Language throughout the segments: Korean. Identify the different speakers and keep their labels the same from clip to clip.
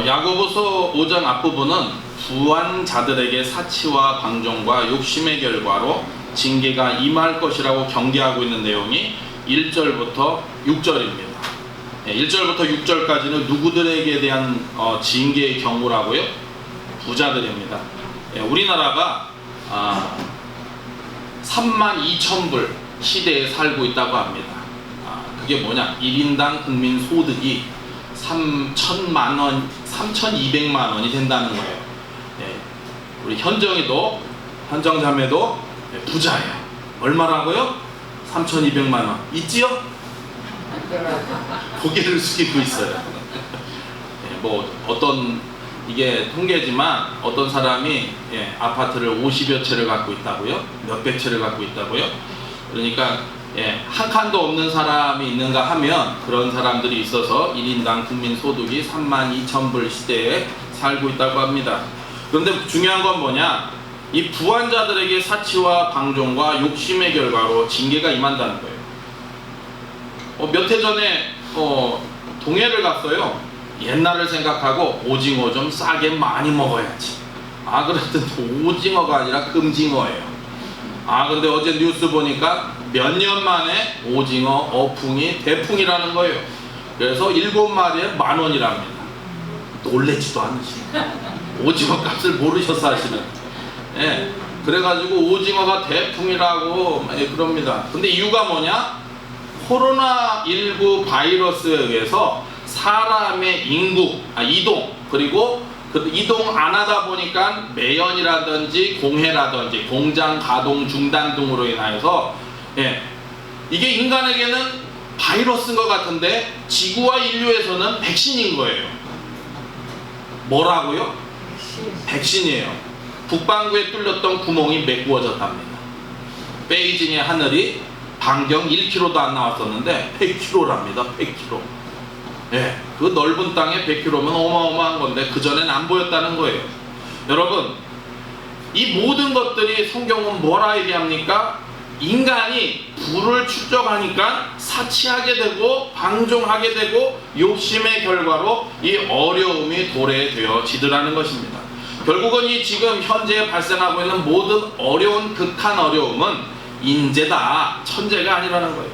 Speaker 1: 야고보서 5장 앞부분은 부한자들에게 사치와 방종과 욕심의 결과로 징계가 임할 것이라고 경계하고 있는 내용이 1절부터 6절입니다. 1절부터 6절까지는 누구들에게 대한 징계의 경우라고요? 부자들입니다. 우리나라가 32,000불 시대에 살고 있다고 합니다. 그게 뭐냐? 1인당 국민 소득이 3,000만 원, 3,200만 원이 된다는 거예요. 우리 현정자매도 부자예요. 얼마라고요? 3,200만 원. 있지요? 고개를 숙이고 있어요. 뭐 어떤 이게 통계지만 어떤 사람이 아파트를 50여 채를 갖고 있다고요? 몇백 채를 갖고 있다고요? 그러니까 한 칸도 없는 사람이 있는가 하면 그런 사람들이 있어서 1인당 국민 소득이 32,000불 시대에 살고 있다고 합니다. 그런데 중요한 건 뭐냐? 이 부한자들에게 사치와 방종과 욕심의 결과로 징계가 임한다는 거예요. 몇 해 전에 동해를 갔어요. 옛날을 생각하고 오징어 좀 싸게 많이 먹어야지. 그랬더니 오징어가 아니라 금징어예요. 근데 어제 뉴스 보니까 몇 년 만에 오징어 어풍이 대풍이라는 거예요. 그래서 7마리에 10,000원이랍니다. 놀래지도 않으시네. 오징어 값을 모르셔서 하시는. 그래가지고 오징어가 대풍이라고 그럽니다. 근데 이유가 뭐냐? 코로나19 바이러스에 의해서 사람의 이동, 그리고 그 이동 안 하다 보니까 매연이라든지 공해라든지 공장 가동 중단 등으로 인하여서 이게 인간에게는 바이러스인 것 같은데 지구와 인류에서는 백신인 거예요. 뭐라고요? 백신이에요. 북반구에 뚫렸던 구멍이 메꾸어졌답니다. 베이징의 하늘이 반경 1km도 안 나왔었는데 100km랍니다. 100km. 그 넓은 땅에 100km면 어마어마한 건데 그전엔 안 보였다는 거예요. 여러분, 이 모든 것들이 성경은 뭐라 얘기합니까? 인간이 부를 축적하니까 사치하게 되고 방종하게 되고 욕심의 결과로 이 어려움이 도래되어지더라는 것입니다. 결국은 이 지금 현재 발생하고 있는 모든 어려운 극한 어려움은 인재다, 천재가 아니라는 거예요.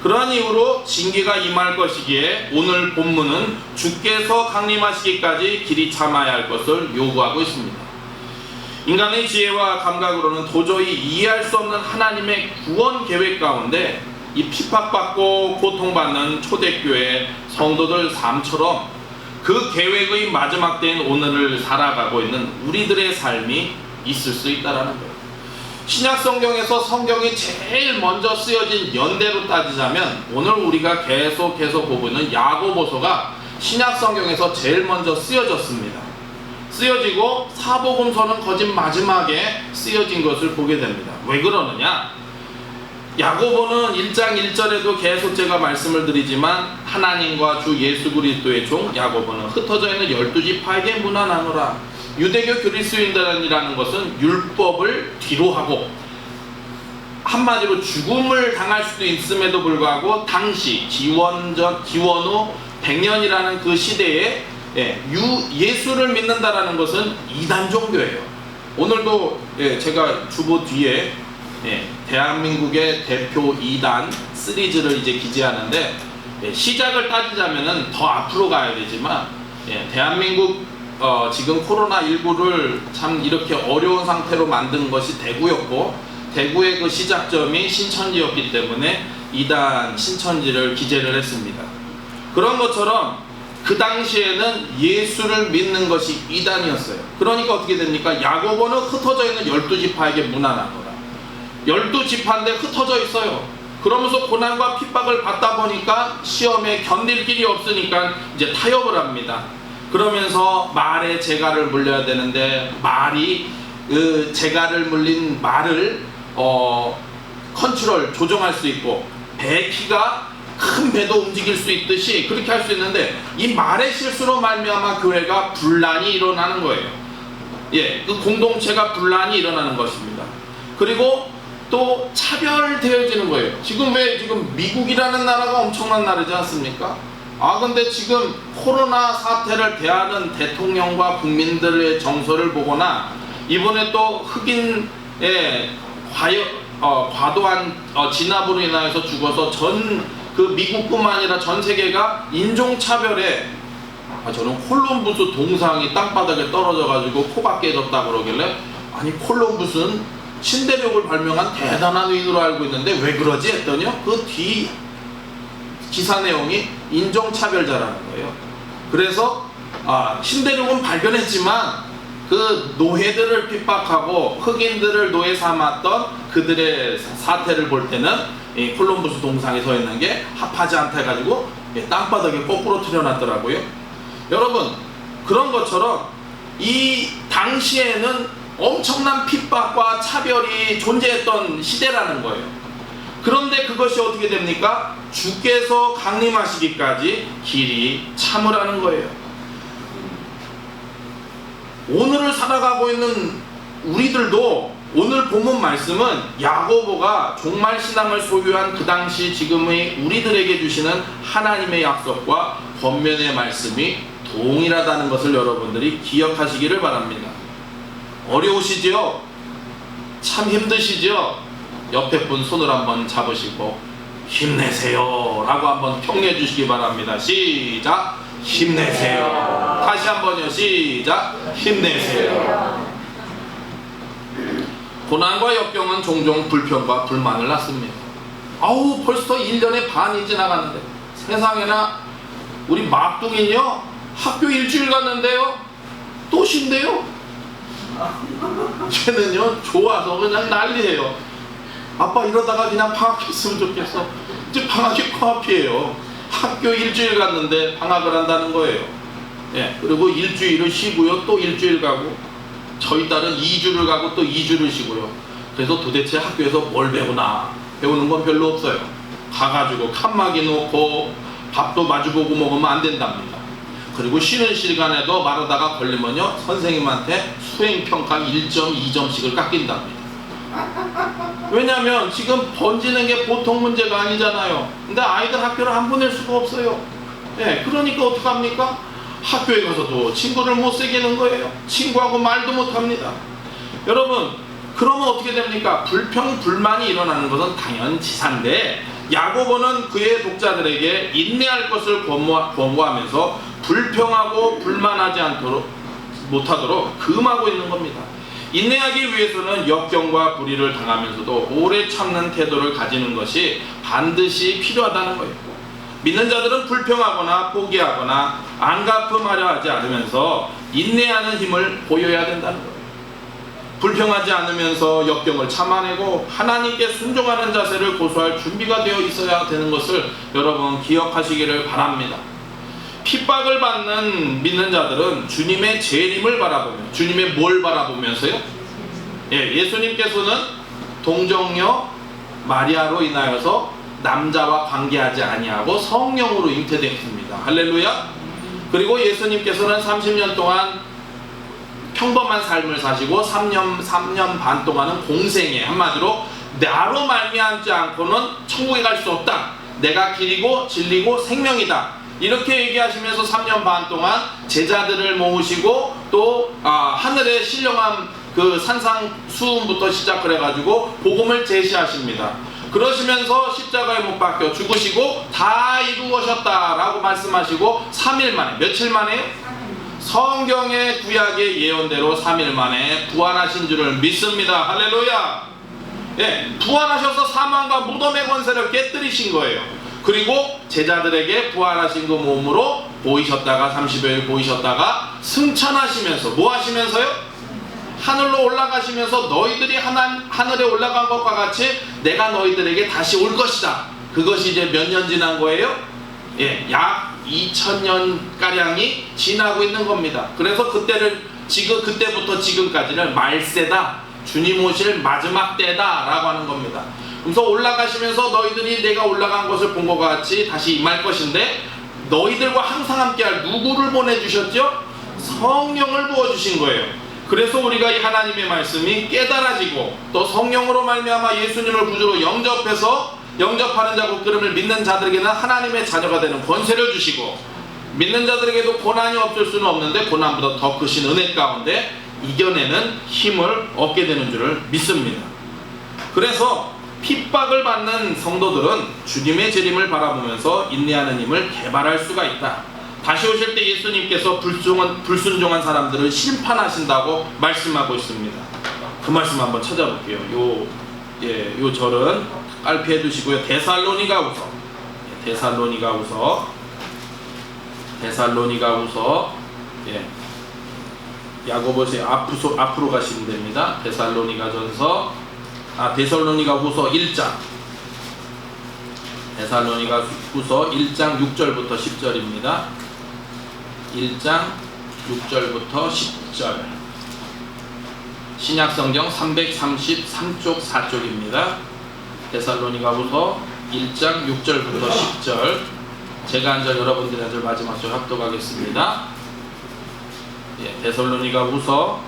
Speaker 1: 그러한 이유로 징계가 임할 것이기에 오늘 본문은 주께서 강림하시기까지 길이 참아야 할 것을 요구하고 있습니다. 인간의 지혜와 감각으로는 도저히 이해할 수 없는 하나님의 구원 계획 가운데 이 핍박받고 고통받는 초대교회 성도들 삶처럼 그 계획의 마지막 때인 오늘을 살아가고 있는 우리들의 삶이 있을 수 있다는 거예요. 신약 성경에서 성경이 제일 먼저 쓰여진 연대로 따지자면 오늘 우리가 계속해서 보고 있는 야고보서가 신약 성경에서 제일 먼저 쓰여졌습니다. 쓰여지고 사복음서는 거진 마지막에 쓰여진 것을 보게 됩니다. 왜 그러느냐? 야고보는 1장 1절에도 계속 제가 말씀을 드리지만 하나님과 주 예수 그리스도의 종 야고보는 흩어져 있는 12지파에게 문안하노라. 유대교 그리스도인이라는 것은 율법을 뒤로하고 한마디로 죽음을 당할 수도 있음에도 불구하고 당시 기원 후 100년이라는 그 시대에 예수를 믿는다라는 것은 이단 종교예요. 오늘도 제가 주보 뒤에 대한민국의 대표 이단 시리즈를 이제 기재하는데 시작을 따지자면은 더 앞으로 가야 되지만 대한민국 지금 코로나19를 참 이렇게 어려운 상태로 만든 것이 대구였고 대구의 그 시작점이 신천지였기 때문에 이단 신천지를 기재를 했습니다. 그런 것처럼 그 당시에는 예수를 믿는 것이 이단이었어요. 그러니까 어떻게 됩니까? 야고보는 흩어져 있는 12지파에게 문안한 거라. 12지파인데 흩어져 있어요. 그러면서 고난과 핍박을 받다 보니까 시험에 견딜 길이 없으니까 이제 타협을 합니다. 그러면서 말에 재갈을 물려야 되는데 말이 그 재갈을 물린 말을 컨트롤 조정할 수 있고 배 키가 큰 배도 움직일 수 있듯이 그렇게 할 수 있는데 이 말의 실수로 말미암아 교회가 분란이 일어나는 거예요. 그 공동체가 분란이 일어나는 것입니다. 그리고 또 차별되어지는 거예요. 지금 미국이라는 나라가 엄청난 나라지 않습니까? 근데 지금 코로나 사태를 대하는 대통령과 국민들의 정서를 보거나 이번에 또 흑인의 과도한 진압으로 인하여서 죽어서 미국뿐만 아니라 전 세계가 인종차별에 저는 콜럼부스 동상이 땅바닥에 떨어져 가지고 코가 깨졌다 그러길래, 아니 콜럼부스는 신대륙을 발명한 대단한 의인으로 알고 있는데 왜 그러지 했더니요, 그 뒤 기사 내용이 인종차별자라는 거예요. 그래서 신대륙은 발견했지만 그 노예들을 핍박하고 흑인들을 노예 삼았던 그들의 사태를 볼 때는 이 콜럼부스 동상에 서 있는 게 합하지 않다 해가지고 땅바닥에 거꾸로 틀어놨더라고요. 여러분, 그런 것처럼 이 당시에는 엄청난 핍박과 차별이 존재했던 시대라는 거예요. 그런데 그것이 어떻게 됩니까? 주께서 강림하시기까지 길이 참으라는 거예요. 오늘을 살아가고 있는 우리들도 오늘 본문 말씀은 야고보가 종말 신앙을 소유한 그 당시 지금의 우리들에게 주시는 하나님의 약속과 권면의 말씀이 동일하다는 것을 여러분들이 기억하시기를 바랍니다. 어려우시지요? 참 힘드시지요? 옆에 분 손을 한번 잡으시고 힘내세요 라고 한번 격려해 주시기 바랍니다. 시작! 힘내세요. 다시 한번요. 시작! 힘내세요. 고난과 역경은 종종 불평과 불만을 낳습니다. 벌써 1년의 반이 지나갔는데, 세상에나 우리 막둥이요 학교 일주일 갔는데요 또 쉰대요. 쟤는요 좋아서 그냥 난리예요. 아빠 이러다가 그냥 방학했으면 좋겠어. 이제 방학이 코앞이에요. 학교 일주일 갔는데 방학을 한다는 거예요. 그리고 일주일을 쉬고요 또 일주일 가고, 저희 딸은 2주를 가고 또 2주를 쉬고요. 그래서 도대체 학교에서 뭘 배우나? 배우는 건 별로 없어요. 가가지고 칸막이 놓고 밥도 마주보고 먹으면 안 된답니다. 그리고 쉬는 시간에도 말하다가 걸리면요 선생님한테 수행평가 1점, 2점씩을 깎인답니다. 왜냐면 지금 번지는 게 보통 문제가 아니잖아요. 근데 아이들 학교를 안 보낼 수가 없어요. 그러니까 어떡합니까? 학교에 가서도 친구를 못 새기는 거예요. 친구하고 말도 못 합니다. 여러분, 그러면 어떻게 됩니까? 불평, 불만이 일어나는 것은 당연지사인데, 야고보는 그의 독자들에게 인내할 것을 권고하면서 불평하고 불만하지 못하도록 금하고 있는 겁니다. 인내하기 위해서는 역경과 불의를 당하면서도 오래 참는 태도를 가지는 것이 반드시 필요하다는 거예요. 믿는 자들은 불평하거나 포기하거나 안갚음하려 하지 않으면서 인내하는 힘을 보여야 된다는 거예요. 불평하지 않으면서 역경을 참아내고 하나님께 순종하는 자세를 고수할 준비가 되어 있어야 되는 것을 여러분 기억하시기를 바랍니다. 핍박을 받는 믿는 자들은 주님의 재림을 바라보며, 주님의 뭘 바라보면서요? 예수님께서는 동정녀 마리아로 인하여서 남자와 관계하지 아니하고 성령으로 잉태되었습니다. 할렐루야. 그리고 예수님께서는 30년 동안 평범한 삶을 사시고 3년 반 동안은 공생애, 한마디로 나로 말미암지 않고는 천국에 갈 수 없다. 내가 길이고 진리고 생명이다. 이렇게 얘기하시면서 3년 반 동안 제자들을 모으시고 또 하늘의 신령한 그 산상수훈부터 시작을 해가지고 복음을 제시하십니다. 그러시면서 십자가에 못 박혀 죽으시고 다 이루어졌다라고 말씀하시고 3일 만에, 며칠 만에? 성경의 구약의 예언대로 3일 만에 부활하신 줄을 믿습니다. 할렐루야. 부활하셔서 사망과 무덤의 권세를 깨뜨리신 거예요. 그리고 제자들에게 부활하신 그 몸으로 보이셨다가 30여일 보이셨다가 승천하시면서 뭐 하시면서요? 하늘로 올라가시면서 너희들이 하늘에 올라간 것과 같이 내가 너희들에게 다시 올 것이다. 그것이 이제 몇 년 지난 거예요? 약 2000년가량이 지나고 있는 겁니다. 그래서 그때부터 지금까지는 말세다, 주님 오실 마지막 때다 라고 하는 겁니다. 그래서 올라가시면서 너희들이 내가 올라간 것을 본 것 같이 다시 임할 것인데, 너희들과 항상 함께할 누구를 보내주셨죠? 성령을 부어주신 거예요. 그래서 우리가 이 하나님의 말씀이 깨달아지고 또 성령으로 말미암아 예수님을 구주로 영접해서 영접하는 자 곧 그름을 믿는 자들에게는 하나님의 자녀가 되는 권세를 주시고, 믿는 자들에게도 고난이 없을 수는 없는데 고난보다 더 크신 은혜 가운데 이겨내는 힘을 얻게 되는 줄을 믿습니다. 그래서 핍박을 받는 성도들은 주님의 재림을 바라보면서 인내하는 힘을 개발할 수가 있다. 다시 오실 때 예수님께서 불순종한 사람들을 심판하신다고 말씀하고 있습니다. 그 말씀 한번 찾아볼게요. 요 절은 깔피해 두시고요. 데살로니가후서 야고보서 앞으로 가시면 됩니다. 데살로니가후서 1장. 데살로니가후서 1장 6절부터 10절입니다. 1장 6절부터 10절. 신약성경 333쪽 4쪽입니다. 데살로니가후서 1장 6절부터 10절. 제가 한 절, 여러분들이 한 절, 마지막 절 합독하겠습니다. 데살로니가후서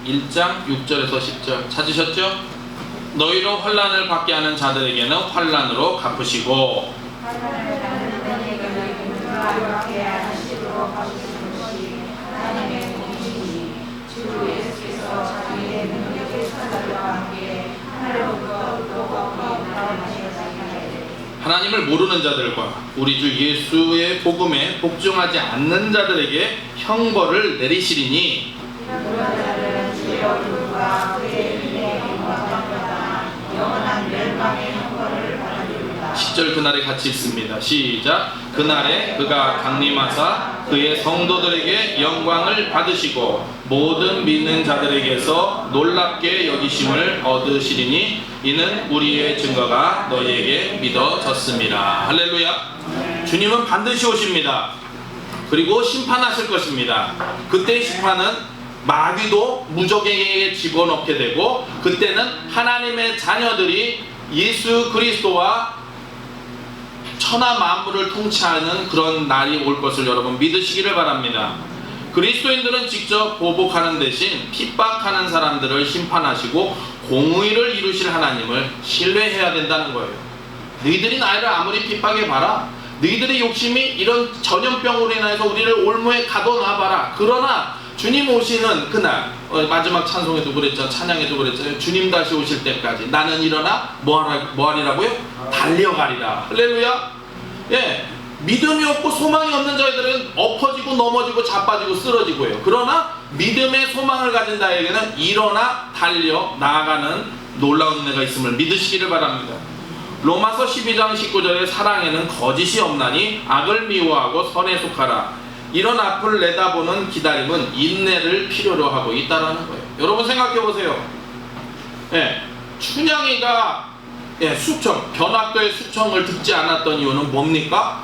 Speaker 1: 1장 6절에서 10절 찾으셨죠? 너희로 환난을 받게 하는 자들에게는 환난으로 갚으시고, 하나님을 모르는 자들과 우리 주 예수의 복음에 복종하지 않는 자들에게 형벌을 내리시리니, 10절 그날에 같이 있습니다. 시작. 그날에 그가 강림하사 그의 성도들에게 영광을 받으시고 모든 믿는 자들에게서 놀랍게 여기심을 얻으시리니 이는 우리의 증거가 너희에게 믿어졌습니다. 할렐루야. 주님은 반드시 오십니다. 그리고 심판하실 것입니다. 그때의 심판은 마귀도 무적에게 집어넣게 되고, 그때는 하나님의 자녀들이 예수 그리스도와 천하 만물을 통치하는 그런 날이 올 것을 여러분 믿으시기를 바랍니다. 그리스도인들은 직접 보복하는 대신 핍박하는 사람들을 심판하시고 공의를 이루실 하나님을 신뢰해야 된다는 거예요. 너희들이 나를 아무리 핍박해봐라, 너희들의 욕심이 이런 전염병으로 인해서 우리를 올무에 가둬놔봐라. 그러나 주님 오시는 그날, 마지막 찬송에도 그랬죠, 찬양에도 그랬잖아요. 주님 다시 오실 때까지 나는 일어나 뭐하리라고요? 달려가리라. 할렐루야. 믿음이 없고 소망이 없는 자들은 엎어지고 넘어지고 자빠지고 쓰러지고요. 그러나 믿음의 소망을 가진 자에게는 일어나 달려 나아가는 놀라운 은혜가 있음을 믿으시기를 바랍니다. 로마서 12장 19절에 사랑에는 거짓이 없나니 악을 미워하고 선에 속하라. 이런 앞을 내다보는 기다림은 인내를 필요로 하고 있다라는 거예요. 여러분 생각해 보세요. 춘향이가 변학도의 수청을 듣지 않았던 이유는 뭡니까?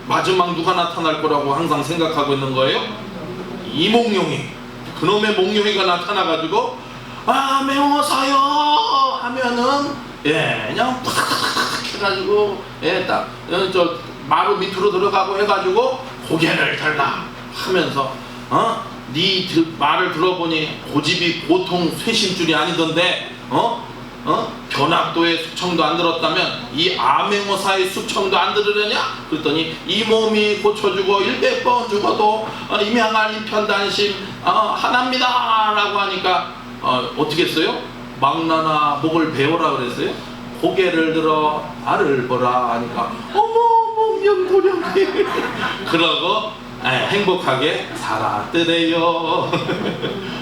Speaker 1: 마지막 누가 나타날 거라고 항상 생각하고 있는 거예요? 이몽룡이, 그놈의 몽룡이가 나타나가지고 매워서요 하면은 그냥 팍 해가지고 딱 저 마루 밑으로 들어가고 해가지고 고개를 들라 하면서 네 말을 들어보니 고집이 보통 쇄신줄이 아니던데 변학도의 수청도 안 들었다면 이 암행어사의 수청도 안 들으려냐? 그랬더니 이 몸이 고쳐주고 100번 죽어도 임양할 이편단심 하나입니다 라고 하니까 어떻게 했어요? 망나나 목을 베어라 그랬어요? 고개를 들어 알을 보라 하니까 어머 명도령이 그러고 행복하게 살았더래요.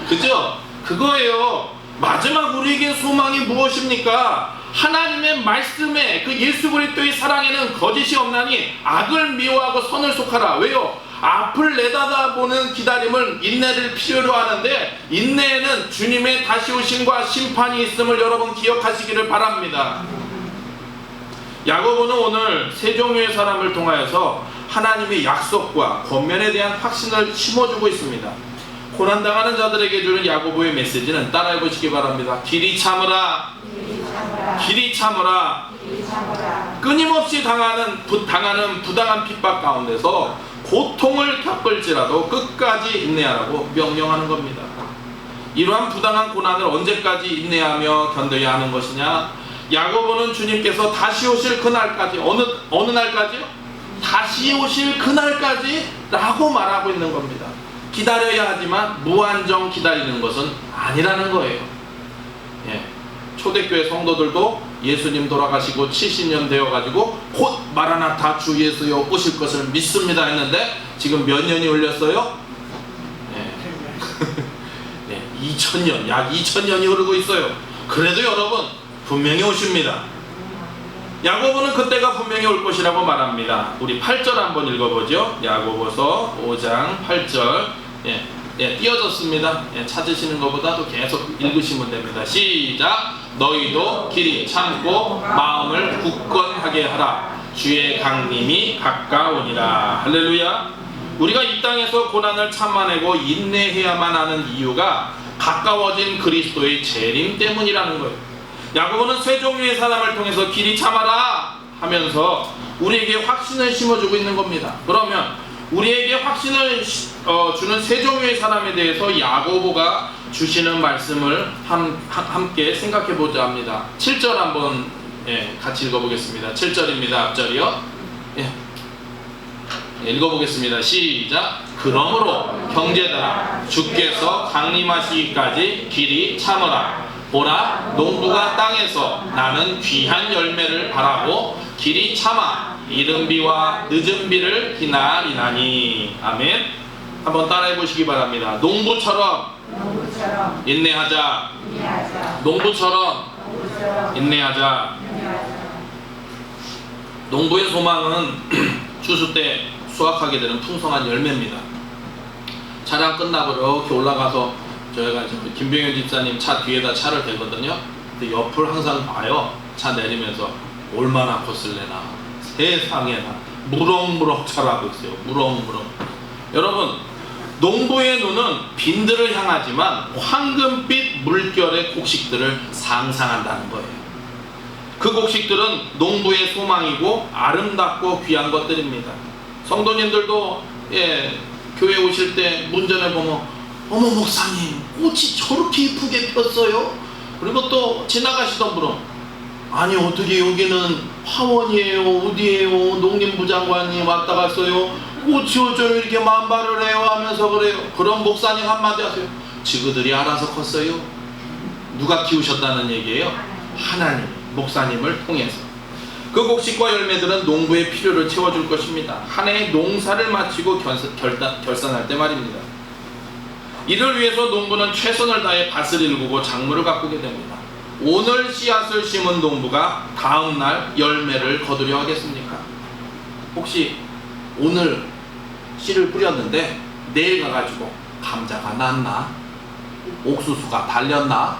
Speaker 1: 그죠? 그거예요. 마지막 우리에게 소망이 무엇입니까? 하나님의 말씀에 그 예수 그리스도의 사랑에는 거짓이 없나니 악을 미워하고 선을 속하라. 왜요? 앞을 내다보는 기다림을 인내를 필요로 하는데, 인내에는 주님의 다시 오심과 심판이 있음을 여러분 기억하시기를 바랍니다. 야고보는 오늘 세 종류의 사람을 통하여서 하나님의 약속과 권면에 대한 확신을 심어주고 있습니다. 고난당하는 자들에게 주는 야고보의 메시지는 따라해 보시기 바랍니다. 길이 참으라. 길이 참으라. 끊임없이 당하는 부당한 핍박 가운데서 고통을 겪을지라도 끝까지 인내하라고 명령하는 겁니다. 이러한 부당한 고난을 언제까지 인내하며 견뎌야 하는 것이냐? 야고보는 주님께서 다시 오실 그날까지, 어느 날까지요? 다시 오실 그날까지 라고 말하고 있는 겁니다. 기다려야 하지만 무한정 기다리는 것은 아니라는 거예요. 예. 초대교회 성도들도 예수님 돌아가시고 70년 되어가지고 곧 마라나타 주 예수여 오실 것을 믿습니다 했는데 지금 몇 년이 흘렸어요? 예. 네, 2000년, 약 2000년이 흐르고 있어요. 그래도 여러분 분명히 오십니다. 야고보는 그때가 분명히 올 것이라고 말합니다. 우리 8절 한번 읽어보죠. 야고보서 5장 8절. 띄어졌습니다. 찾으시는 것보다도 계속 읽으시면 됩니다. 시작. 너희도 길이 참고 마음을 굳건하게 하라. 주의 강림이 가까우니라. 할렐루야. 우리가 이 땅에서 고난을 참아내고 인내해야만 하는 이유가 가까워진 그리스도의 재림 때문이라는 거예요. 야고보는 세 종류의 사람을 통해서 길이 참아라 하면서 우리에게 확신을 심어주고 있는 겁니다. 그러면 우리에게 확신을 주는 세 종류의 사람에 대해서 야고보가 주시는 말씀을 함께 생각해 보자 합니다. 7절 한번 같이 읽어보겠습니다. 7절입니다. 앞절이요. 읽어보겠습니다. 시작. 그러므로 형제들아 주께서 강림하시기까지 길이 참으라. 보라 농부가 땅에서 나는 귀한 열매를 바라고 길이 참아 이른 비와 늦은 비를 기다리나니. 아멘. 한번 따라해 보시기 바랍니다. 농부처럼 인내하자. 농부처럼 인내하자. 농부의 소망은 추수 때 수확하게 되는 풍성한 열매입니다. 차량 끝나고 이렇게 올라가서 저희가 김병현 집사님 차 뒤에다 차를 대거든요. 근데 옆을 항상 봐요. 차 내리면서 얼마나 컸을래나, 세상에나 무럭무럭 자라고 있어요. 무럭무럭. 여러분, 농부의 눈은 빈들을 향하지만 황금빛 물결의 곡식들을 상상한다는 거예요. 그 곡식들은 농부의 소망이고 아름답고 귀한 것들입니다. 성도님들도 교회 오실 때 문전에 보면 어머 목사님 꽃이 저렇게 이쁘게 폈어요? 그리고 또 지나가시던 분은 아니 어떻게 여기는 화원이에요 어디에요 농림부 장관이 왔다 갔어요 꽃이 어쩌면 이렇게 만발을 해요 하면서 그래요. 그럼 목사님 한마디 하세요. 지그들이 알아서 컸어요. 누가 키우셨다는 얘기예요? 하나님, 목사님을 통해서. 그 곡식과 열매들은 농부의 필요를 채워줄 것입니다. 한 해의 농사를 마치고 결산할 때 말입니다. 이를 위해서 농부는 최선을 다해 밭을 일구고 작물을 가꾸게 됩니다. 오늘 씨앗을 심은 농부가 다음날 열매를 거두려 하겠습니까? 혹시 오늘 씨를 뿌렸는데 내일 가가지고 감자가 났나? 옥수수가 달렸나?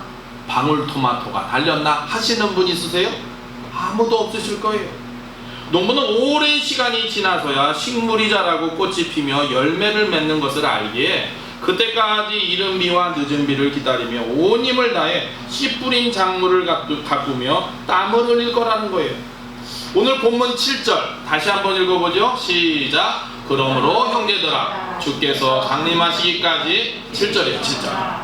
Speaker 1: 방울토마토가 달렸나? 하시는 분 있으세요? 아무도 없으실 거예요. 농부는 오랜 시간이 지나서야 식물이 자라고 꽃이 피며 열매를 맺는 것을 알기에 그때까지 이른 비와 늦은 비를 기다리며 온 힘을 다해 씨 뿌린 작물을 가꾸며 땀을 흘릴 거라는 거예요. 오늘 본문 7절 다시 한번 읽어보죠. 시작. 그러므로 형제들아 주께서 강림하시기까지 7절이에요. 7절.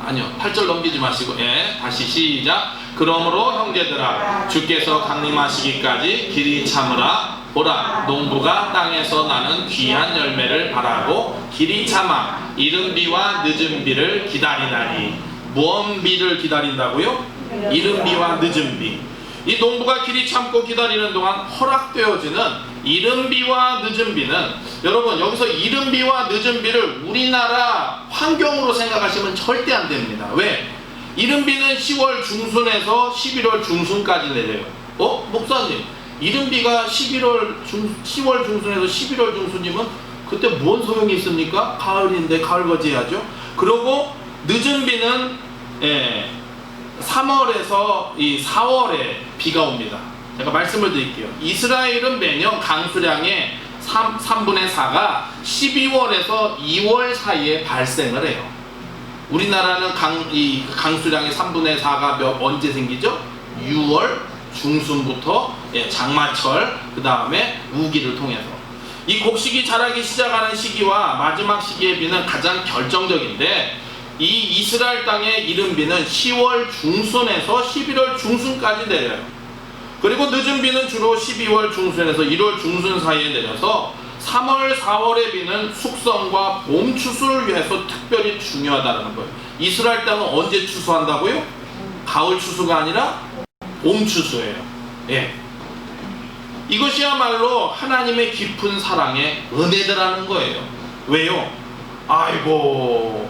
Speaker 1: 아니요 8절 넘기지 마시고 다시 시작. 그러므로 형제들아 주께서 강림하시기까지 길이 참으라. 보라 농부가 땅에서 나는 귀한 열매를 바라고 길이 참아 이른 비와 늦은 비를 기다리나니. 무언 비를 기다린다고요? 이른 비와 늦은 비. 이 농부가 길이 참고 기다리는 동안 허락되어지는 이른 비와 늦은 비는, 여러분 여기서 이른 비와 늦은 비를 우리나라 환경으로 생각하시면 절대 안 됩니다. 왜? 이른 비는 10월 중순에서 11월 중순까지 내려요. 목사님 이른 비가 10월 중순에서 11월 중순이면 그때 뭔 소용이 있습니까? 가을인데 가을거지 해야죠. 그리고 늦은 비는 3월에서 이 4월에 비가 옵니다. 제가 말씀을 드릴게요. 이스라엘은 매년 강수량의 3분의 4가 12월에서 2월 사이에 발생을 해요. 우리나라는 강수량의 3분의 4가 언제 생기죠? 6월 중순부터 장마철, 그 다음에 우기를 통해서. 이 곡식이 자라기 시작하는 시기와 마지막 시기의 비는 가장 결정적인데 이 이스라엘 땅의 이른비는 10월 중순에서 11월 중순까지 내려요. 그리고 늦은 비는 주로 12월 중순에서 1월 중순 사이에 내려서 3월, 4월의 비는 숙성과 봄 추수를 위해서 특별히 중요하다는 거예요. 이스라엘 땅은 언제 추수한다고요? 가을 추수가 아니라 봄 추수예요. 예. 이것이야말로 하나님의 깊은 사랑의 은혜더라는 거예요. 왜요? 아이고,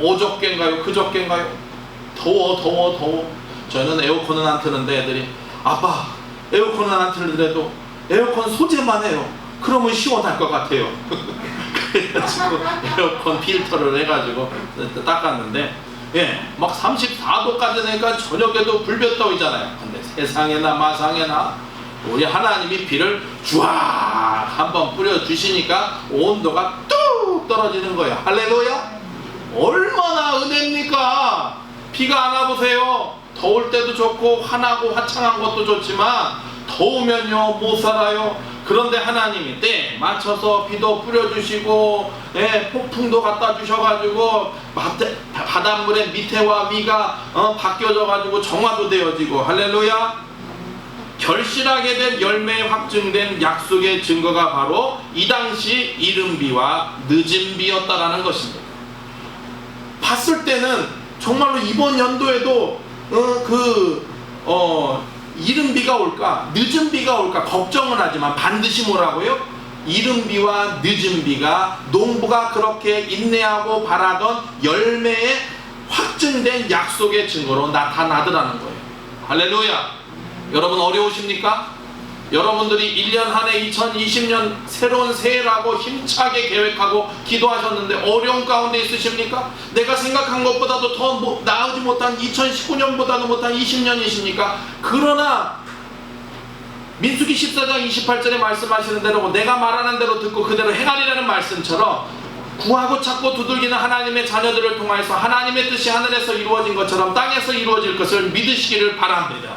Speaker 1: 어저께인가요? 그저께인가요? 더워. 저는 에어컨은 안 트는데 애들이, 아빠, 에어컨은 안 틀더라도 에어컨 소재만 해요. 그러면 시원할 것 같아요. 그래가지고 에어컨 필터를 해가지고 닦았는데, 예, 막 34도까지 되니까 저녁에도 불볕 더위잖아요. 근데 세상에나 마상에나 우리 하나님이 비를 쫙 한번 뿌려주시니까 온도가 뚝 떨어지는 거예요. 할렐루야! 얼마나 은혜입니까? 비가 안 와보세요. 더울 때도 좋고 환하고 화창한 것도 좋지만 더우면요 못 살아요. 그런데 하나님이 때 맞춰서 비도 뿌려주시고, 예, 폭풍도 갖다 주셔가지고 바닷물의 밑에와 위가 바뀌어져가지고 정화도 되어지고, 할렐루야. 결실하게 된 열매에 확증된 약속의 증거가 바로 이 당시 이른 비와 늦은 비였다라는 것입니다. 봤을 때는 정말로 이번 연도에도 이른 비가 올까 늦은 비가 올까 걱정은 하지만 반드시 뭐라고요? 이른 비와 늦은 비가 농부가 그렇게 인내하고 바라던 열매에 확증된 약속의 증거로 나타나더라는 거예요. 할렐루야. 여러분 어려우십니까? 여러분들이 1년 한 해 2020년 새로운 새해라고 힘차게 계획하고 기도하셨는데 어려운 가운데 있으십니까? 내가 생각한 것보다도 더 나아지 못한 2019년보다도 못한 20년이십니까? 그러나 민수기 14장 28절에 말씀하시는 대로 내가 말하는 대로 듣고 그대로 행하리라는 말씀처럼 구하고 찾고 두들기는 하나님의 자녀들을 통해서 하나님의 뜻이 하늘에서 이루어진 것처럼 땅에서 이루어질 것을 믿으시기를 바랍니다.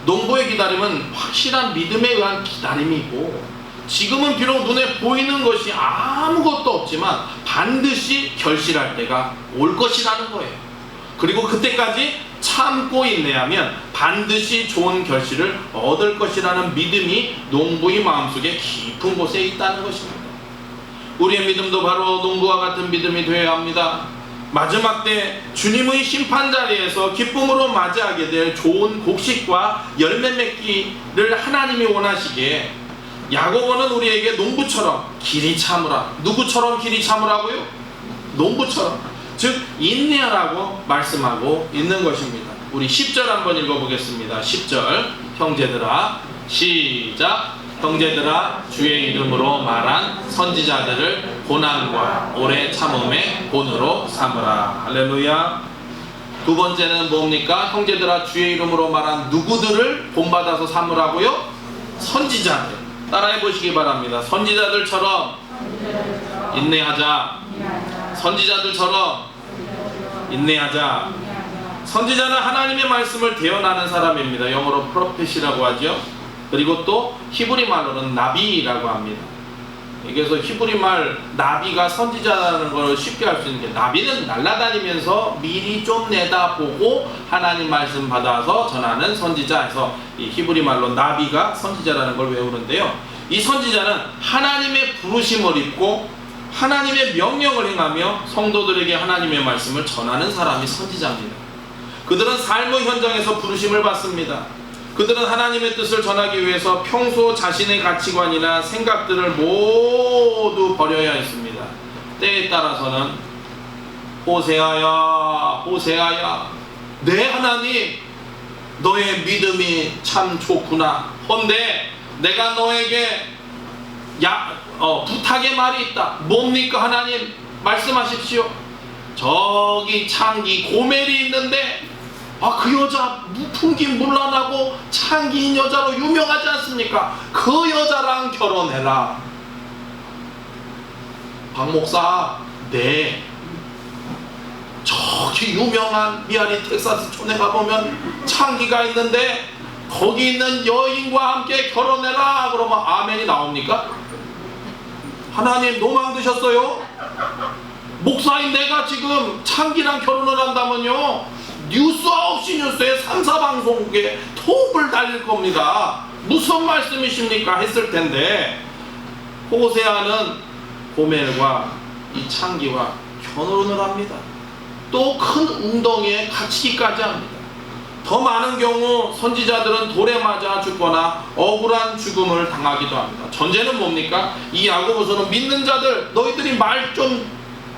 Speaker 1: 농부의 기다림은 확실한 믿음에 의한 기다림이고, 지금은 비록 눈에 보이는 것이 아무것도 없지만 반드시 결실할 때가 올 것이라는 거예요. 그리고 그때까지 참고 인내하면 반드시 좋은 결실을 얻을 것이라는 믿음이 농부의 마음속에 깊은 곳에 있다는 것입니다. 우리의 믿음도 바로 농부와 같은 믿음이 되어야 합니다. 마지막 때 주님의 심판 자리에서 기쁨으로 맞이하게 될 좋은 곡식과 열매 맺기를 하나님이 원하시기에 야고보는 우리에게 농부처럼 길이 참으라. 누구처럼 길이 참으라고요? 농부처럼, 즉 인내하라고 말씀하고 있는 것입니다. 우리 10절 한번 읽어보겠습니다. 10절, 형제들아, 시작. 형제들아, 주의 이름으로 말한 선지자들을 고난과 오래 참음의 본으로 삼으라. 할렐루야. 두 번째는 뭡니까? 형제들아, 주의 이름으로 말한 누구들을 본받아서 삼으라고요? 선지자들. 따라해 보시기 바랍니다. 선지자들처럼 인내하자. 선지자들처럼 인내하자. 선지자는 하나님의 말씀을 대언하는 사람입니다. 영어로 프로펫이라고 하죠. 그리고 또 히브리 말로는 나비라고 합니다. 그래서 히브리 말 나비가 선지자라는 걸 쉽게 알 수 있는 게, 나비는 날아다니면서 미리 좀 내다보고 하나님 말씀 받아서 전하는 선지자에서 이 히브리 말로 나비가 선지자라는 걸 외우는데요. 이 선지자는 하나님의 부르심을 입고 하나님의 명령을 행하며 성도들에게 하나님의 말씀을 전하는 사람이 선지자입니다. 그들은 삶의 현장에서 부르심을 받습니다. 그들은 하나님의 뜻을 전하기 위해서 평소 자신의 가치관이나 생각들을 모두 버려야 했습니다. 때에 따라서는 호세아야, 호세아야, 내 하나님, 너의 믿음이 참 좋구나. 헌데 내가 너에게 부탁의 말이 있다. 뭡니까 하나님? 말씀하십시오. 저기 창기 고멜이 있는데 그 여자 풍기문란하고 창기인 여자로 유명하지 않습니까? 그 여자랑 결혼해라. 박 목사, 네. 저기 유명한 미아리 텍사스 촌에 가보면 창기가 있는데 거기 있는 여인과 함께 결혼해라. 그러면 아멘이 나옵니까? 하나님 노망 드셨어요? 목사인 내가 지금 창기랑 결혼을 한다면요, 뉴스 없이 뉴스에 3, 4방송국에 톱을 달릴 겁니다. 무슨 말씀이십니까? 했을 텐데, 호세아는 고멜과 이 창기와 결혼을 합니다. 또 큰 웅덩이에 갇히기까지 합니다. 더 많은 경우 선지자들은 돌에 맞아 죽거나 억울한 죽음을 당하기도 합니다. 전제는 뭡니까? 이 야고보서는 믿는 자들, 너희들이 말 좀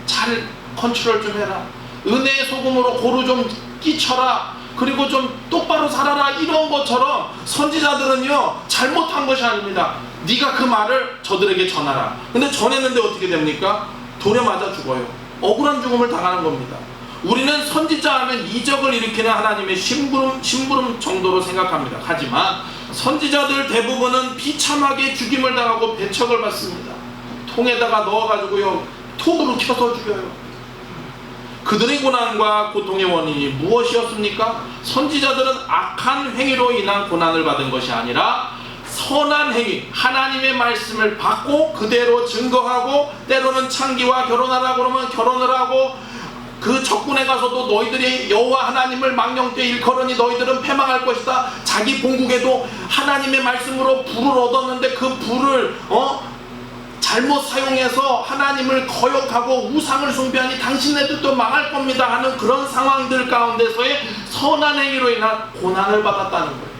Speaker 1: 잘 컨트롤 좀 해라, 은혜의 소금으로 고루 좀 끼쳐라, 그리고 좀 똑바로 살아라, 이런 것처럼 선지자들은요 잘못한 것이 아닙니다. 네가 그 말을 저들에게 전하라. 근데 전했는데 어떻게 됩니까? 돌에 맞아 죽어요. 억울한 죽음을 당하는 겁니다. 우리는 선지자 하면 이적을 일으키는 하나님의 심부름 정도로 생각합니다. 하지만 선지자들 대부분은 비참하게 죽임을 당하고 배척을 받습니다. 통에다가 넣어가지고요 톱으로 켜서 죽여요. 그들의 고난과 고통의 원인이 무엇이었습니까? 선지자들은 악한 행위로 인한 고난을 받은 것이 아니라 선한 행위, 하나님의 말씀을 받고 그대로 증거하고, 때로는 창기와 결혼하라고 그러면 결혼을 하고, 그 적군에 가서도 너희들이 여호와 하나님을 망령되이 일컬으니 너희들은 패망할 것이다. 자기 본국에도 하나님의 말씀으로 불을 얻었는데 그 불을 잘못 사용해서 하나님을 거역하고 우상을 숭배하니 당신네들도 망할 겁니다 하는 그런 상황들 가운데서의 선한 행위로 인한 고난을 받았다는 거예요.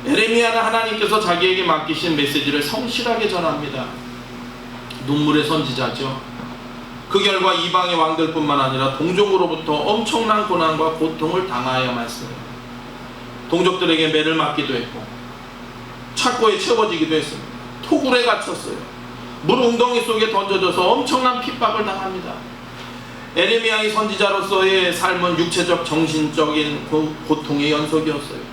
Speaker 1: 에레미야는 하나님께서 자기에게 맡기신 메시지를 성실하게 전합니다. 눈물의 선지자죠. 그 결과 이방의 왕들뿐만 아니라 동족으로부터 엄청난 고난과 고통을 당하여야만 했어요. 동족들에게 매를 맞기도 했고 착고에 채워지기도 했습니다. 토굴에 갇혔어요. 물 웅덩이 속에 던져져서 엄청난 핍박을 당합니다. 에레미야의 선지자로서의 삶은 육체적, 정신적인 고통의 연속이었어요.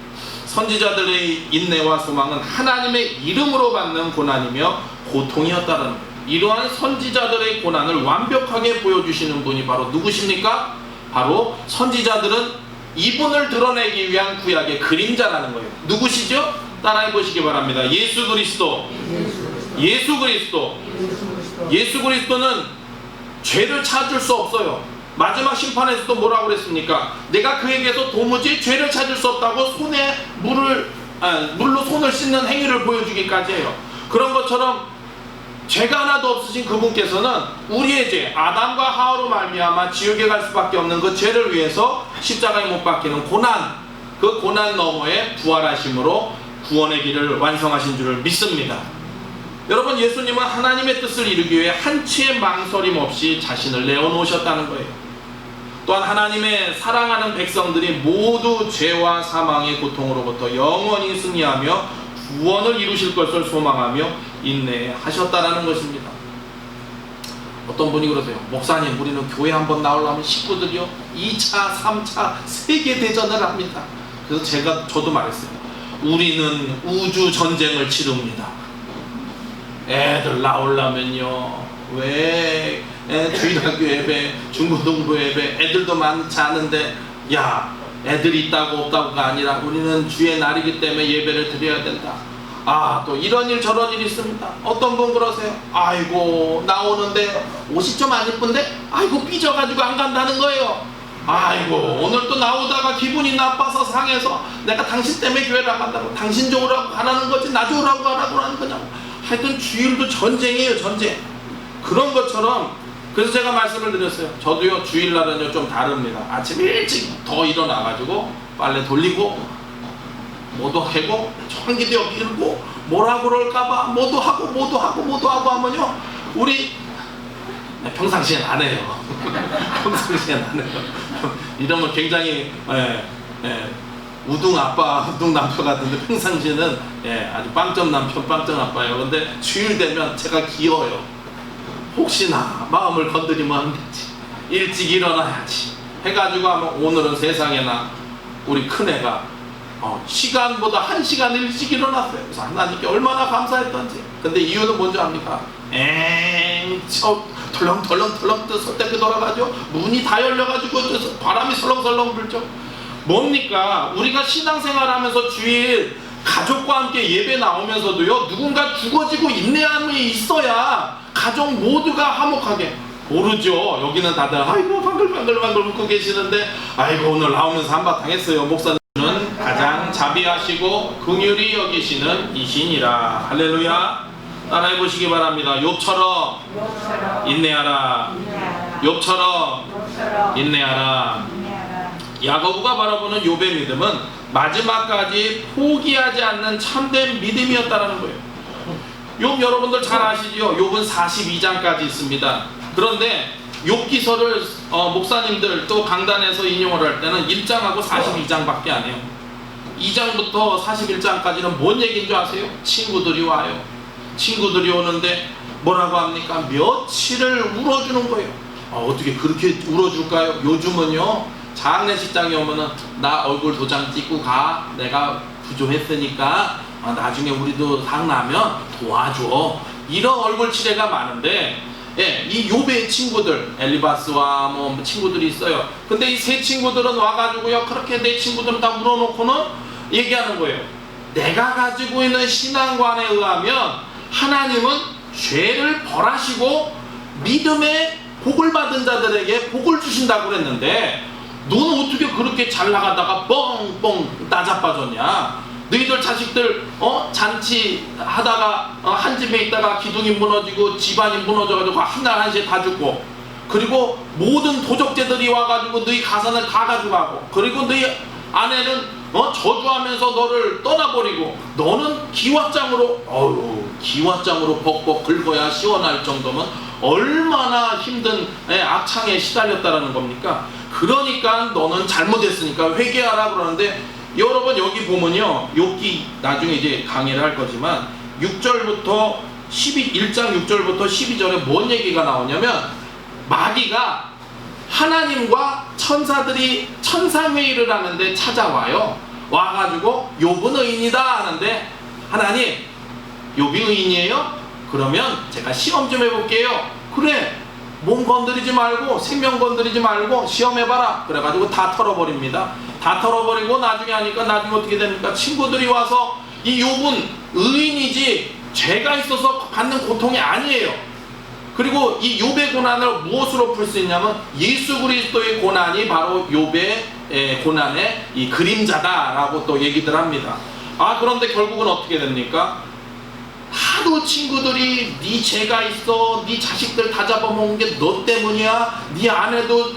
Speaker 1: 선지자들의 인내와 소망은 하나님의 이름으로 받는 고난이며 고통이었다는 거예요. 이러한 선지자들의 고난을 완벽하게 보여주시는 분이 바로 누구십니까? 바로 선지자들은 이분을 드러내기 위한 구약의 그림자라는 거예요. 누구시죠? 따라해 보시기 바랍니다. 예수 그리스도. 예수 그리스도. 예수 그리스도는 죄를 찾을 수 없어요. 마지막 심판에서도 뭐라고 그랬습니까? 내가 그에게서 도무지 죄를 찾을 수 없다고 물로 손을 씻는 행위를 보여주기까지 해요. 그런 것처럼 죄가 하나도 없으신 그분께서는 우리의 죄, 아담과 하와로 말미암아 지옥에 갈 수밖에 없는 그 죄를 위해서 십자가에 못 박히는 고난, 그 고난 너머에 부활하심으로 구원의 길을 완성하신 줄을 믿습니다. 여러분, 예수님은 하나님의 뜻을 이루기 위해 한치의 망설임 없이 자신을 내어놓으셨다는 거예요. 또한 하나님의 사랑하는 백성들이 모두 죄와 사망의 고통으로부터 영원히 승리하며 구원을 이루실 것을 소망하며 인내하셨다라는 것입니다. 어떤 분이 그러세요. 목사님, 우리는 교회 한번 나오려면 식구들이요 2차, 3차, 세계대전을 합니다. 그래서 저도 말했어요. 우리는 우주 전쟁을 치릅니다. 애들 나오려면요, 왜 주일학교 예배, 중고등부 예배 애들도 많지 않은데, 야, 애들이 있다고 없다고가 아니라 우리는 주의 날이기 때문에 예배를 드려야 된다. 또 이런 일 저런 일 있습니다. 어떤 분 그러세요. 아이고, 나오는데 옷이 좀 안 이쁜데 아이고 삐져가지고 안 간다는 거예요. 아이고, 오늘 또 나오다가 기분이 나빠서 상해서 내가 당신 때문에 교회를 안 간다고. 당신 좋으라고 가라는 거지 나 좋으라고 가라고 하는 거냐고. 하여튼 주일도 전쟁이에요, 전쟁. 그런 것처럼, 그래서 제가 말씀을 드렸어요. 저도요 주일날은요 좀 다릅니다. 아침 일찍 더 일어나가지고 빨래 돌리고 모두 해고 청기도 밀고 뭐라 그럴까봐 모두 하고 하면요, 우리 평상시엔 안 해요. 평상시엔 안 해요. 이러면 굉장히 우둥 아빠, 우둥 남편 같은데 평상시에는 아주 빵점 남편, 빵점 아빠예요. 근데 주일 되면 제가 귀여워요. 혹시나 마음을 건드리면 안 되지, 일찍 일어나야지 해가지고 하면 오늘은 세상에나 우리 큰애가 시간보다 1시간 일찍 일어났어요. 그래서 하나님께 얼마나 감사했던지. 근데 이유는 뭔지 압니까? 덜렁덜렁 설대게 돌아가죠. 문이 다 열려가지고 바람이 설렁설렁 불죠. 뭡니까? 우리가 신앙생활 하면서 주일 가족과 함께 예배 나오면서도요, 누군가 죽어지고 인내함이 있어야 가족 모두가 화목하게. 모르죠. 여기는 다들 아이고 방글방글 웃고 계시는데, 아이고 오늘 나오면서 한바탕 했어요. 목사님은 가장 자비하시고 긍휼히 여기시는 이신이라. 할렐루야. 따라해 보시기 바랍니다. 욥처럼 인내하라. 욥처럼 인내하라. 야고보가 바라보는 욥의 믿음은 마지막까지 포기하지 않는 참된 믿음이었다는 거예요. 욥 여러분들 잘 아시죠? 욥은 42장까지 있습니다. 그런데 욥기서를 목사님들 또 강단에서 인용을 할 때는 1장하고 42장밖에 안 해요. 2장부터 41장까지는 뭔 얘기인 줄 아세요? 친구들이 와요. 친구들이 오는데 뭐라고 합니까? 며칠을 울어주는 거예요. 어떻게 그렇게 울어줄까요? 요즘은요, 장례식장에 오면은 나 얼굴 도장 찍고 가. 내가 부조했으니까 나중에 우리도 상 나면 도와줘. 이런 얼굴 치레가 많은데, 예, 이 욥의 친구들, 엘리바스와 뭐 친구들이 있어요. 근데 이 세 친구들은 와가지고요, 그렇게 내 친구들은 다 물어놓고는 얘기하는 거예요. 내가 가지고 있는 신앙관에 의하면 하나님은 죄를 벌하시고 믿음의 복을 받은 자들에게 복을 주신다고 그랬는데, 너는 어떻게 그렇게 잘 나가다가 뻥뻥 나자빠졌냐? 너희들 자식들 잔치 하다가 한 집에 있다가 기둥이 무너지고 집안이 무너져가지고 한날 한시에 다 죽고, 그리고 모든 도적제들이 와가지고 너희 가산을 다 가져가고, 그리고 너희 아내는 저주하면서 너를 떠나버리고, 너는 기왓장으로 기왓장으로 벅벅 긁어야 시원할 정도면 얼마나 힘든 악창에 시달렸다라는 겁니까? 그러니까 너는 잘못했으니까 회개하라 그러는데, 여러분 여기 보면요, 욥기 나중에 이제 강의를 할 거지만 6절부터 1장 6절부터 12절에 뭔 얘기가 나오냐면, 마귀가 하나님과 천사들이 천상회의를 하는데 찾아와요. 와가지고 욥은 의인이다 하는데, 하나님 욥이 의인이에요? 그러면 제가 시험 좀 해볼게요. 그래, 몸 건드리지 말고 생명 건드리지 말고 시험해봐라. 그래가지고 다 털어버립니다. 다 털어버리고 나중에 하니까, 나중에 어떻게 됩니까? 친구들이 와서 이 욥은 의인이지 죄가 있어서 받는 고통이 아니에요. 그리고 이 욥의 고난을 무엇으로 풀 수 있냐면, 예수 그리스도의 고난이 바로 욥의 고난의 이 그림자다라고 또 얘기들 합니다. 그런데 결국은 어떻게 됩니까? 하도 친구들이 네 죄가 있어, 네 자식들 다 잡아먹은 게 너 때문이야, 네 아내도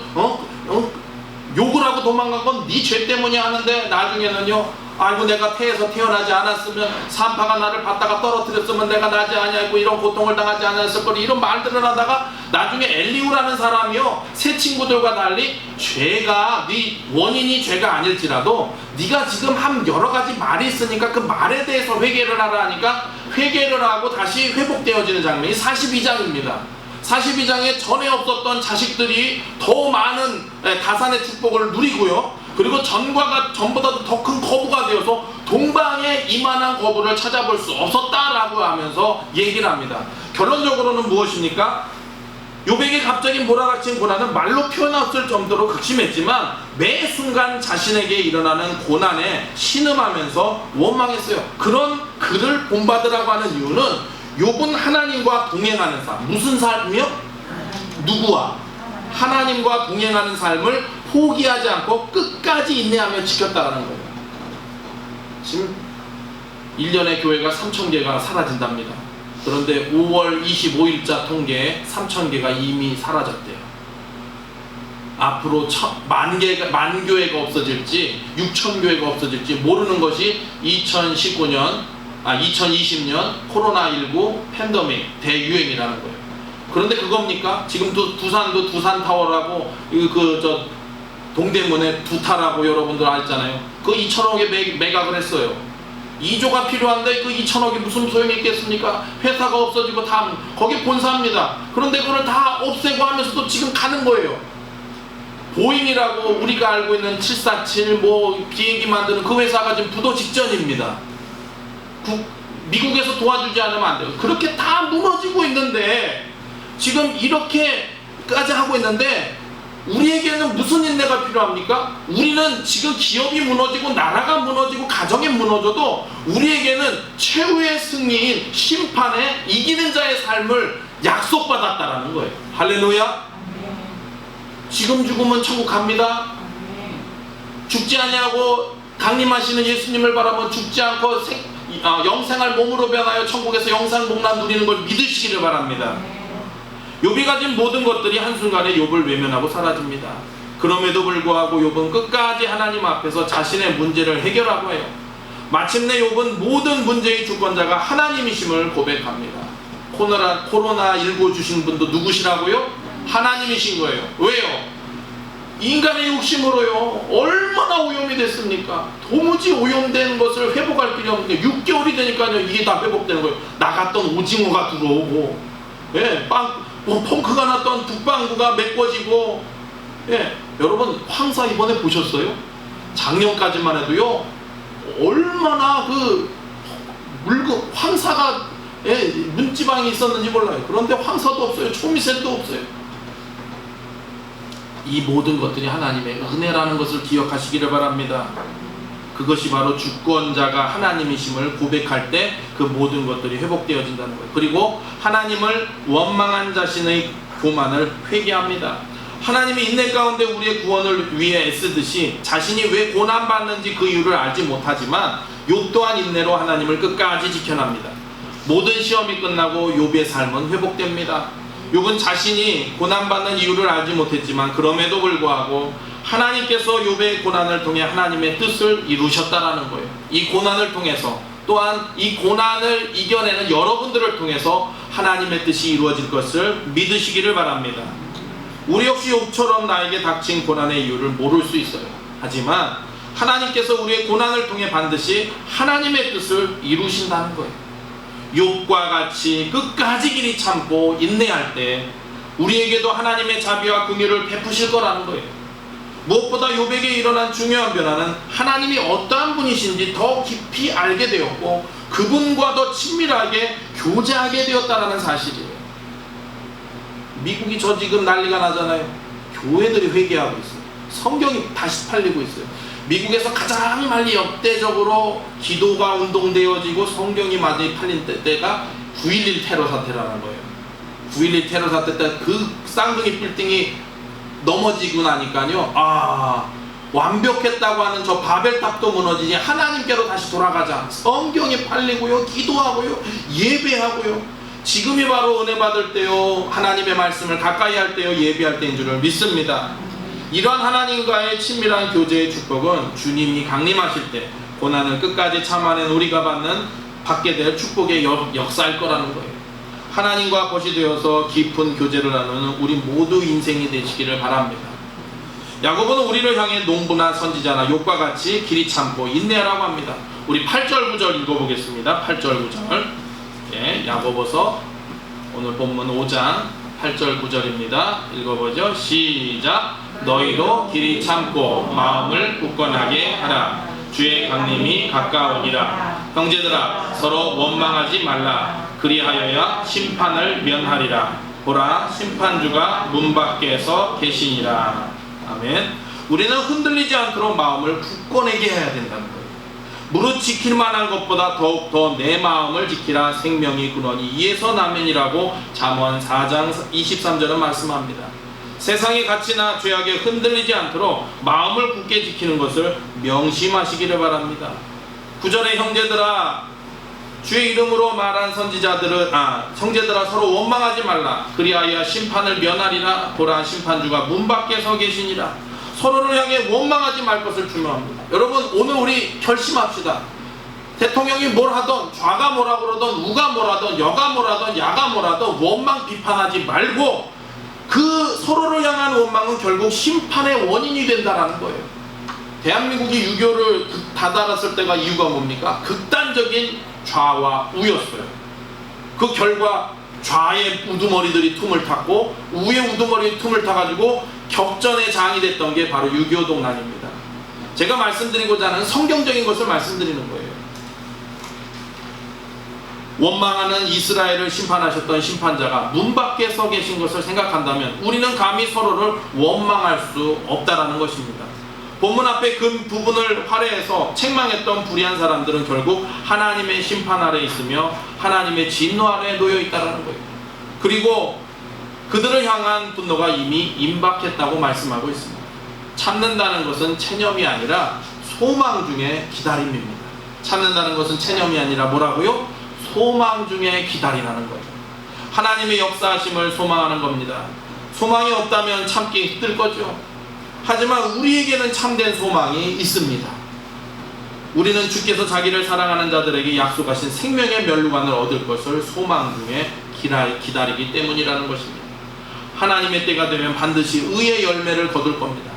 Speaker 1: 욕을 하고 도망간 건 네 죄 때문이야 하는데, 나중에는요, 아이고 내가 태에서 태어나지 않았으면, 산파가 나를 받다가 떨어뜨렸으면 내가 나지 아니하고 이런 고통을 당하지 않았을 거리, 이런 말들을 하다가 나중에 엘리후라는 사람이요, 새 친구들과 달리 죄가 네 원인이 죄가 아닐지라도 네가 지금 한 여러 가지 말이 있으니까 그 말에 대해서 회개를 하라 하니까 회개를 하고 다시 회복되어지는 장면이 42장입니다. 42장에 전에 없었던 자식들이 더 많은 다산의 축복을 누리고요, 그리고 전보다도 더 큰 거부가 되어서 동방에 이만한 거부를 찾아볼 수 없었다라고 하면서 얘기를 합니다. 결론적으로는 무엇입니까? 욥에게 갑자기 몰아닥친 고난은 말로 표현할 수 없을 정도로 극심했지만, 매 순간 자신에게 일어나는 고난에 신음하면서 원망했어요. 그런 그를 본받으라고 하는 이유는, 욥은 하나님과 동행하는 삶, 무슨 삶이요? 누구와? 하나님과 동행하는 삶을 포기하지 않고 끝까지 인내하며 지켰다라는 거예요. 지금 1년에 교회가 3,000개가 사라진답니다. 그런데 5월 25일자 통계에 3,000개가 이미 사라졌대요. 앞으로 만 교회가 없어질지 6,000교회가 없어질지 모르는 것이 2020년 코로나19 팬데믹 대유행이라는 거예요. 그런데 그겁니까? 지금도 두산도 두산타워라고 동대문에 두타라고 여러분들 알잖아요. 그 2,000억에 매각을 했어요. 2조가 필요한데 그 2,000억이 무슨 소용이 있겠습니까? 회사가 없어지고 다 거기 본사입니다. 그런데 그걸 다 없애고 하면서도 지금 가는 거예요. 보잉이라고 우리가 알고 있는 747 비행기 만드는 그 회사가 지금 부도 직전입니다. 미국에서 도와주지 않으면 안 돼요. 그렇게 다 무너지고 있는데, 지금 이렇게까지 하고 있는데, 우리에게는 무슨 인내가 필요합니까? 우리는 지금 기업이 무너지고 나라가 무너지고 가정이 무너져도 우리에게는 최후의 승리인 심판에 이기는 자의 삶을 약속받았다라는 거예요. 할렐루야. 지금 죽으면 천국 갑니다. 죽지 아니하고 강림하시는 예수님을 바라보면 죽지 않고 영생할 몸으로 변하여 천국에서 영생복락 누리는 걸 믿으시기를 바랍니다. 욥이 가진 모든 것들이 한순간에 욥을 외면하고 사라집니다. 그럼에도 불구하고 욥은 끝까지 하나님 앞에서 자신의 문제를 해결하고 해요. 마침내 욥은 모든 문제의 주권자가 하나님이심을 고백합니다. 코로나19 주신 분도 누구시라고요? 하나님이신 거예요. 왜요? 인간의 욕심으로요, 얼마나 오염이 됐습니까? 도무지 오염된 것을 회복할 길이 없는데 6개월이 되니까요, 이게 다 회복되는 거예요. 나갔던 오징어가 들어오고, 예, 펑크가 났던 북방구가 메꿔지고, 예, 여러분 황사 이번에 보셨어요? 작년까지만 해도요, 얼마나 황사가, 예, 문지방이 있었는지 몰라요. 그런데 황사도 없어요. 초미세도 없어요. 이 모든 것들이 하나님의 은혜라는 것을 기억하시기를 바랍니다. 그것이 바로 주권자가 하나님이심을 고백할 때 그 모든 것들이 회복되어진다는 거예요. 그리고 하나님을 원망한 자신의 교만을 회개합니다. 하나님이 인내 가운데 우리의 구원을 위해 애쓰듯이 자신이 왜 고난받는지 그 이유를 알지 못하지만 욥 또한 인내로 하나님을 끝까지 지켜납니다. 모든 시험이 끝나고 욥의 삶은 회복됩니다. 욥은 자신이 고난받는 이유를 알지 못했지만 그럼에도 불구하고 하나님께서 욥의 고난을 통해 하나님의 뜻을 이루셨다라는 거예요. 이 고난을 통해서, 또한 이 고난을 이겨내는 여러분들을 통해서 하나님의 뜻이 이루어질 것을 믿으시기를 바랍니다. 우리 역시 욥처럼 나에게 닥친 고난의 이유를 모를 수 있어요. 하지만 하나님께서 우리의 고난을 통해 반드시 하나님의 뜻을 이루신다는 거예요. 욥과 같이 끝까지 길이 참고 인내할 때 우리에게도 하나님의 자비와 긍휼을 베푸실 거라는 거예요. 무엇보다 욥에게 일어난 중요한 변화는 하나님이 어떠한 분이신지 더 깊이 알게 되었고 그분과 더 친밀하게 교제하게 되었다는 사실이에요. 미국이 지금 난리가 나잖아요. 교회들이 회개하고 있어요. 성경이 다시 팔리고 있어요. 미국에서 가장 많이 역대적으로 기도가 운동되어지고 성경이 많이 팔린 때가 9.11 테러 사태라는 거예요. 9.11 테러 사태 때 그 쌍둥이 빌딩이 넘어지고 나니까요, 완벽했다고 하는 저 바벨탑도 무너지니 하나님께로 다시 돌아가자. 성경이 팔리고요, 기도하고요, 예배하고요. 지금이 바로 은혜 받을 때요, 하나님의 말씀을 가까이 할 때요, 예배할 때인 줄을 믿습니다. 이러한 하나님과의 친밀한 교제의 축복은 주님이 강림하실 때 고난을 끝까지 참아낸 우리가 받게 될 축복의 역사일 거라는 거예요. 하나님과 벗이 되어서 깊은 교제를 나누는 우리 모두 인생이 되시기를 바랍니다. 야고보는 우리를 향해 농부나 선지자나 욥과 같이 길이 참고 인내하라고 합니다. 우리 8절 9절 읽어보겠습니다. 8절 9절. 예, 야고보서 오늘 본문 5장 8절 9절입니다. 읽어보죠. 시작. 너희도 길이 참고 마음을 굳건하게 하라. 주의 강림이 가까우니라. 형제들아, 서로 원망하지 말라. 그리하여야 심판을 면하리라. 보라, 심판주가 문 밖에서 계시니라. 아멘. 우리는 흔들리지 않도록 마음을 굳건하게 해야 된다는 거예요. 무릇 지킬 만한 것보다 더욱더 내 마음을 지키라. 생명이 근원이 이에서 나면이라고 잠언 4장 23절은 말씀합니다. 세상의 가치나 죄악에 흔들리지 않도록 마음을 굳게 지키는 것을 명심하시기를 바랍니다. 9절에 형제들아, 주의 이름으로 말한 형제들아, 서로 원망하지 말라. 그리하여 심판을 면하리라. 보라, 심판주가 문 밖에 서 계시니라. 서로를 향해 원망하지 말 것을 중요합니다. 여러분, 오늘 우리 결심합시다. 대통령이 뭘 하던, 좌가 뭐라 그러던, 우가 뭐라던, 여가 뭐라던, 야가 뭐라던 원망 비판하지 말고 그 서로를 향한 원망은 결국 심판의 원인이 된다라는 거예요. 대한민국이 유교를 다다랐을 때가 이유가 뭡니까? 극단적인 좌와 우였어요. 그 결과 좌의 우두머리들이 틈을 탔고 우의 우두머리 틈을 타가지고 격전의 장이 됐던 게 바로 6.25 동란입니다. 제가 말씀드리고자 하는 성경적인 것을 말씀드리는 거예요. 원망하는 이스라엘을 심판하셨던 심판자가 문 밖에 서 계신 것을 생각한다면 우리는 감히 서로를 원망할 수 없다라는 것입니다. 본문 앞에 그 부분을 활용해서 책망했던 불의한 사람들은 결국 하나님의 심판 아래 있으며 하나님의 진노 아래 놓여 있다라는 거예요. 그리고 그들을 향한 분노가 이미 임박했다고 말씀하고 있습니다. 참는다는 것은 체념이 아니라 소망 중에 기다림입니다. 참는다는 것은 체념이 아니라 뭐라고요? 소망 중에 기다리라는 거예요. 하나님의 역사하심을 소망하는 겁니다. 소망이 없다면 참기 힘들 거죠. 하지만 우리에게는 참된 소망이 있습니다. 우리는 주께서 자기를 사랑하는 자들에게 약속하신 생명의 멸류관을 얻을 것을 소망 중에 기다리기 때문이라는 것입니다. 하나님의 때가 되면 반드시 의의 열매를 거둘 겁니다.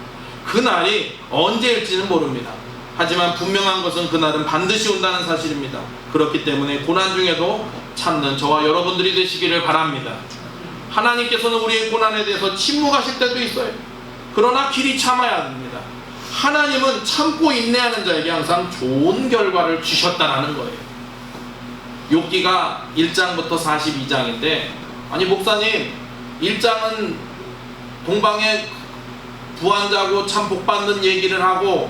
Speaker 1: 그날이 언제일지는 모릅니다. 하지만 분명한 것은 그날은 반드시 온다는 사실입니다. 그렇기 때문에 고난 중에도 참는 저와 여러분들이 되시기를 바랍니다. 하나님께서는 우리의 고난에 대해서 침묵하실 때도 있어요. 그러나 길이 참아야 합니다. 하나님은 참고 인내하는 자에게 항상 좋은 결과를 주셨다라는 거예요. 욥기가 1장부터 42장인데 아니 목사님 1장은 동방의 부한자고 참 복받는 얘기를 하고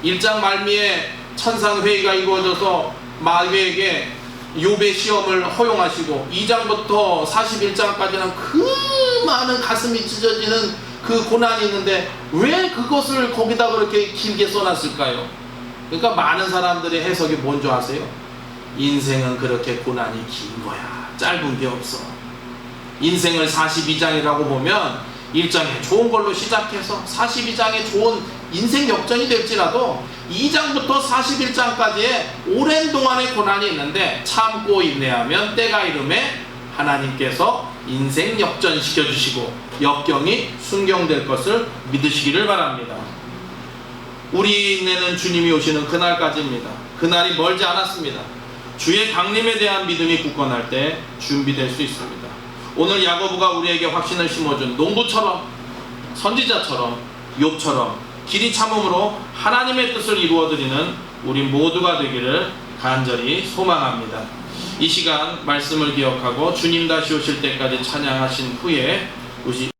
Speaker 1: 1장 말미에 천상회의가 이루어져서 마귀에게 욥의 시험을 허용하시고 2장부터 41장까지는 그 많은 가슴이 찢어지는 그 고난이 있는데 왜 그것을 거기다 그렇게 길게 써놨을까요? 그러니까 많은 사람들의 해석이 뭔지 아세요? 인생은 그렇게 고난이 긴 거야. 짧은 게 없어. 인생을 42장이라고 보면 1장에 좋은 걸로 시작해서 42장에 좋은 인생 역전이 될지라도 2장부터 41장까지의 오랜 동안의 고난이 있는데 참고 인내하면 때가 이름에 하나님께서 인생 역전시켜 주시고 역경이 순경될 것을 믿으시기를 바랍니다. 우리 인내는 주님이 오시는 그날까지입니다. 그날이 멀지 않았습니다. 주의 강림에 대한 믿음이 굳건할 때 준비될 수 있습니다. 오늘 야고보가 우리에게 확신을 심어준 농부처럼 선지자처럼 욥처럼 길이 참음으로 하나님의 뜻을 이루어드리는 우리 모두가 되기를 간절히 소망합니다. 이 시간 말씀을 기억하고 주님 다시 오실 때까지 찬양하신 후에 우리